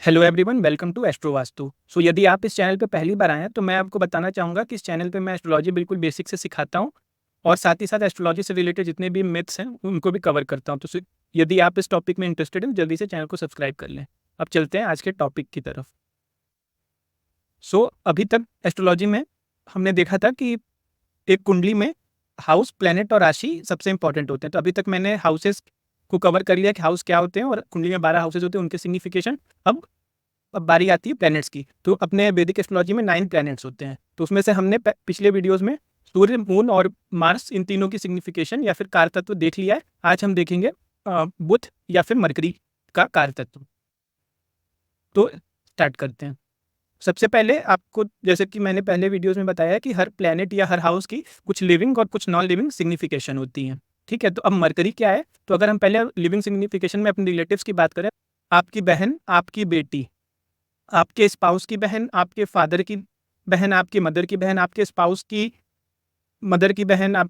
Hello everyone, welcome to astro Vastu. So यदि आप इस चैनल पे पहली बार आए हैं तो मैं आपको बताना चाहूँगा कि इस चैनल पे मैं एस्ट्रोलॉजी बिल्कुल बेसिक से सिखाता हूँ और साथ ही साथ एस्ट्रोलॉजी से रिलेटेड जितने भी मिथ्स हैं उनको भी कवर करता हूँ। तो यदि आप इस टॉपिक में इंटरेस्टेड हैं तो जल्दी से चैनल को सब्सक्राइब कर लें। अब चलते हैं आज के टॉपिक की तरफ। अभी तक एस्ट्रोलॉजी में हमने देखा था कि एक कुंडली में हाउस, प्लैनेट और राशि सबसे इंपॉर्टेंट होते हैं। तो अभी तक मैंने हाउसेस को कवर कर लिया कि हाउस क्या होते हैं और कुंडली में 12 हाउसेस होते हैं, उनके सिग्निफिकेशन। अब बारी आती है प्लैनेट्स की। तो अपने वैदिक एस्ट्रोलॉजी में 9 प्लैनेट्स होते हैं। तो उसमें से हमने पिछले वीडियोस में सूर्य, मून और मार्स, इन तीनों की सिग्निफिकेशन या फिर कारतत्व देख लिया है। आज हम देखेंगे बुध या फिर मरकरी का कारतत्व। तो स्टार्ट करते हैं। सबसे पहले आपको, जैसे कि मैंने पहले वीडियोस में बताया है कि हर प्लैनेट या हर हाउस की कुछ लिविंग और कुछ नॉन लिविंग सिग्निफिकेशन होती हैं। ठीक है, तो अब मरकरी क्या है? तो अगर हम पहले लिविंग सिग्निफिकेशन में अपने रिलेटिव्स की बात करें, आपकी बहन, आपकी बेटी, आपके स्पाउस की बहन, आपके फादर की बहन, आपकी मदर की बहन, आपके स्पाउस की मदर की बहन, आप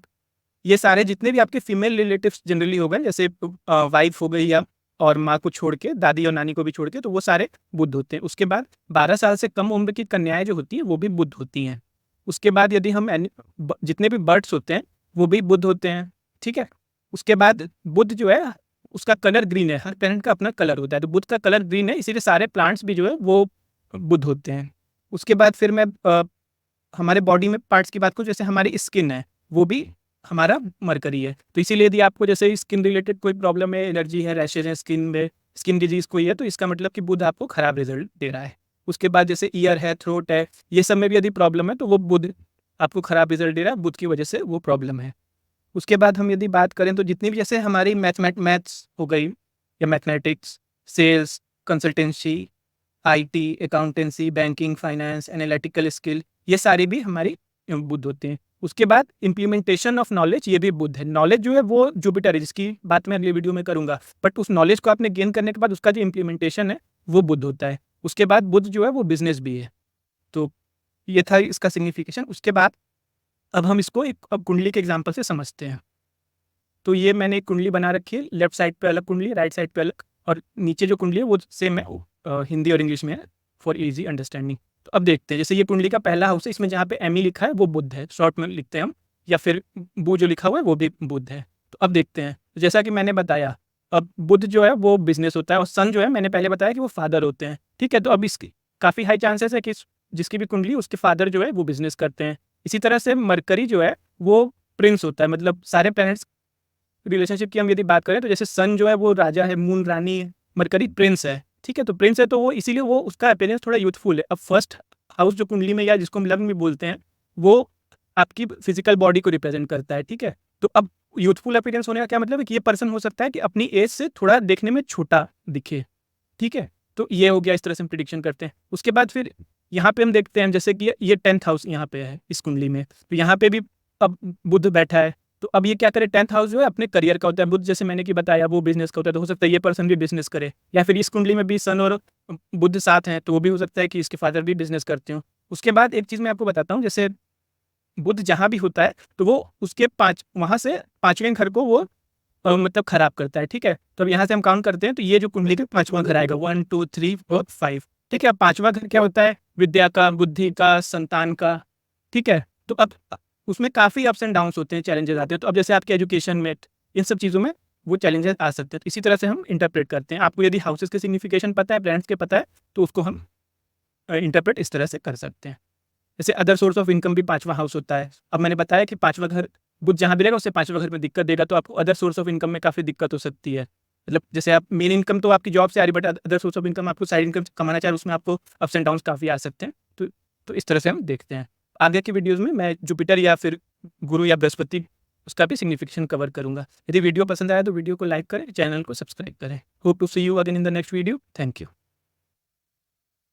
ये सारे जितने भी आपके फीमेल रिलेटिव्स जनरली हो गए, जैसे वाइफ हो गई या और माँ को छोड़ के, दादी और नानी को भी छोड़ के, तो वो सारे बुध होते हैं। उसके बाद 12 साल से कम उम्र की कन्याएं जो होती हैं वो भी बुध होती हैं। उसके बाद यदि हम जितने भी बर्ड्स होते हैं वो भी बुध होते हैं। ठीक है, उसके बाद बुध जो है उसका कलर ग्रीन है। हर प्लैनेट का अपना कलर होता है, तो बुध का कलर ग्रीन है, इसीलिए सारे प्लांट्स भी जो है वो बुध होते हैं। उसके बाद फिर मैं हमारे बॉडी में पार्ट्स की बात करूँ, जैसे हमारी स्किन है वो भी हमारा मरकरी है। तो इसीलिए यदि आपको जैसे स्किन रिलेटेड कोई प्रॉब्लम है, एलर्जी है, रैशेज है स्किन में, स्किन डिजीज कोई है, तो इसका मतलब कि बुध आपको खराब रिजल्ट दे रहा है। उसके बाद जैसे ईयर है, थ्रोट है, ये सब में भी यदि प्रॉब्लम है तो वो बुध आपको खराब रिजल्ट दे रहा है, बुध की वजह से वो प्रॉब्लम है। उसके बाद हम यदि बात करें तो जितनी भी जैसे हमारी मैथ्स हो गई या mathematics, sales, consultancy, IT, accountancy, banking, finance, analytical skill, ये सारी भी हमारी बुध होते हैं। उसके बाद इम्प्लीमेंटेशन ऑफ नॉलेज, ये भी बुध है। नॉलेज जो है वो जुपिटर है, जिसकी बात मैं अगले वीडियो में करूंगा, बट उस नॉलेज को आपने गेन करने के बाद उसका जो इम्प्लीमेंटेशन है वो बुध होता है। उसके बाद बुध जो है वो बिजनेस भी है। तो ये था इसका सिग्निफिकेशन। उसके बाद अब हम इसको एक अब कुंडली के एग्जाम्पल से समझते हैं। तो ये मैंने एक कुंडली बना रखी है, लेफ्ट साइड पे अलग कुंडली, राइट साइड पे अलग, और नीचे जो कुंडली है वो सेम है, हिंदी और इंग्लिश में है फॉर इजी अंडरस्टैंडिंग। तो अब देखते हैं, जैसे ये कुंडली का पहला हाउस है, इसमें जहाँ पे एमी लिखा है वो बुध है, शॉर्ट में लिखते हैं हम, या फिर बू जो लिखा हुआ है वो भी बुध है। तो अब देखते हैं, जैसा कि मैंने बताया, अब बुध जो है वो बिजनेस होता है और सन जो है मैंने पहले बताया कि वो फादर होते हैं। ठीक है, तो अब इसकी काफ़ी हाई चांसेस है कि जिसकी भी कुंडली, उसके फादर जो है वो बिजनेस करते हैं। इसी तरह से मरकरी जो है वो प्रिंस होता है, मतलब सारे प्लैनेट्स रिलेशनशिप की हम यदि बात करें तो जैसे सन जो है वो राजा है, मून रानी है, मरकरी प्रिंस है। ठीक है, तो प्रिंस है तो वो इसीलिए वो उसका अपीयरेंस थोड़ा यूथफुल है। अब फर्स्ट हाउस जो कुंडली में या जिसको हम लग्न भी बोलते हैं वो आपकी फिजिकल बॉडी को रिप्रेजेंट करता है। ठीक है, तो अब यूथफुल अपीयरेंस होने का क्या मतलब है कि ये पर्सन हो सकता है कि अपनी एज से थोड़ा देखने में छोटा दिखे। ठीक है, तो ये हो गया, इस तरह से हम प्रिडिक्शन करते हैं। उसके बाद फिर यहाँ पे हम देखते हैं, जैसे कि ये 10th हाउस यहाँ पे है इस कुंडली में, तो यहाँ पे भी अब बुध बैठा है। तो अब ये क्या करे, 10th हाउस जो है अपने करियर का होता है, बुध जैसे मैंने कि बताया वो बिजनेस का होता है, तो हो सकता है ये पर्सन भी बिजनेस करे, या फिर इस कुंडली में भी सन और बुध साथ हैं तो वो भी हो सकता है कि इसके फादर भी बिजनेस करते हो। उसके बाद एक चीज़ मैं आपको बताता हूँ, जैसे बुध जहाँ भी होता है तो वो उसके वहाँ से 5वें घर को वो मतलब खराब करता है। ठीक है, तो अब यहाँ से हम काउंट करते हैं, तो ये जो कुंडली का 5वां घर आएगा, 1 2 3 4 5। ठीक है, अब 5वां घर क्या होता है? विद्या का, बुद्धि का, संतान का। ठीक है, तो अब उसमें काफ़ी अप्स एंड डाउन्स होते हैं, चैलेंजेस आते हैं। तो अब जैसे आपके एजुकेशन में, इन सब चीज़ों में वो चैलेंजेस आ सकते हैं। तो इसी तरह से हम इंटरप्रेट करते हैं। आपको यदि हाउसेस के सिग्निफिकेशन पता है, प्लैनेट्स के पता है, तो उसको हम इंटरप्रेट इस तरह से कर सकते हैं। जैसे अदर सोर्स ऑफ इनकम भी 5वां हाउस होता है। अब मैंने बताया कि 5वां घर बुध जहाँ भी रहेगा उससे 5वें घर में दिक्कत देगा, तो आपको अदर सोर्स ऑफ इनकम में काफ़ी दिक्कत हो सकती है। मतलब जैसे आप मेन इनकम तो आपकी जॉब से आ रही, but other source of income आपको साइड इनकम कमाना चाह रहे, उसमें आपको अप्स एंड डाउन्स काफ़ी आ सकते हैं। तो इस तरह से हम देखते हैं। आगे की वीडियोज़ में मैं जुपिटर या फिर गुरु या बृहस्पति, उसका भी सिग्निफिकेशन कवर करूँगा। यदि वीडियो पसंद आया तो वीडियो को लाइक करें, चैनल को सब्सक्राइब करें। Hope to see you again in the next video. Thank you.